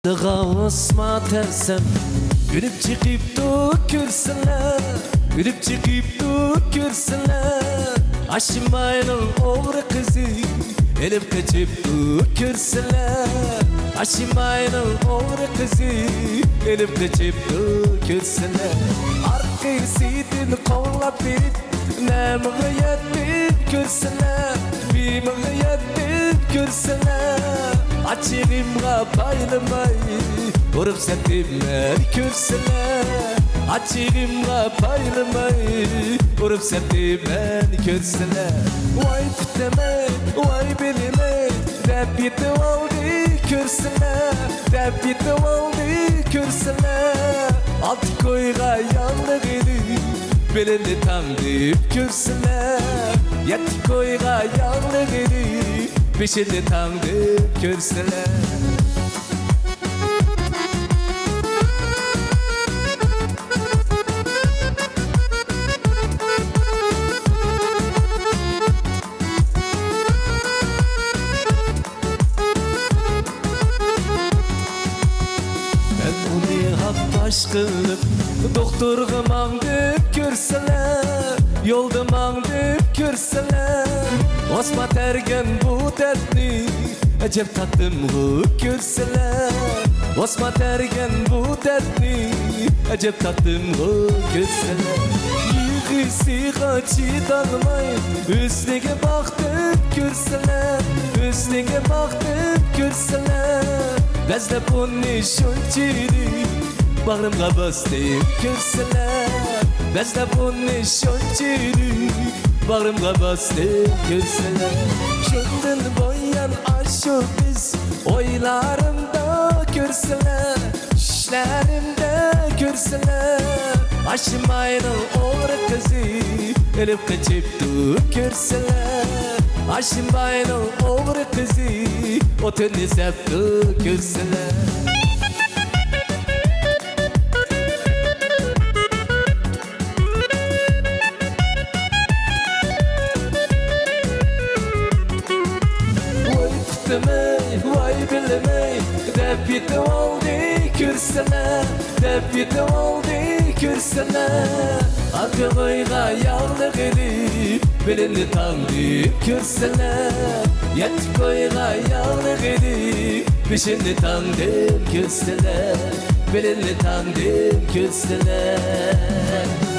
Osma tersem Gülüp çıkıp dökürsünler Gülüp çıkıp dökürsünler Aşımayla oğru kızı Elip kaçıp dökürsünler Aşımayla oğru kızı Elip kaçıp dökürsünler Arkasıydın kollap verip Ne mıgıyatıp görsünler Bir mıgıyatıp görsünler Açığımga bayılmay Vurup septimler körsünler Açığımga bayılmay Vurup septimler körsünler Vay kuteme, vay bilime Dep yetim oldu körsünler Dep yetim oldu körsünler Altı koyga yanlığını Belini tam deyip körsünler Yetti koyga yanlığını Peşinde tam deyip körsünler Ben bunu hap aşkınım Doktorga mağdip körseler Yolda mağdip körseler Osma tergen bu dertni Ecep tattım bu körseler Osma tergen bu dertni Ecep tattım bu körseler Yıkısı kaçı dalmay Üstüne baktıp körseler Üstüne baktıp körseler Bezde bunu şunçiri Bağrımga bastayım körseler Bezde bunu şunçiri Bağrımga bastayım körseler Şundan boyan aşık biz Oylarımda körseler Düşlerimde körseler Aşımayla oğru kızı Elip kaçıp körseler Aşımayla oğru kızı Otunu septu körseler Vay bilmey Dep yetim oldu körseler Dep yetim oldu körseler Altı koyga yağlı gelip Belini tam deyip körseler Yetti koyga yağlı gelip Peşini tam deyip körseler Belini tam deyip körseler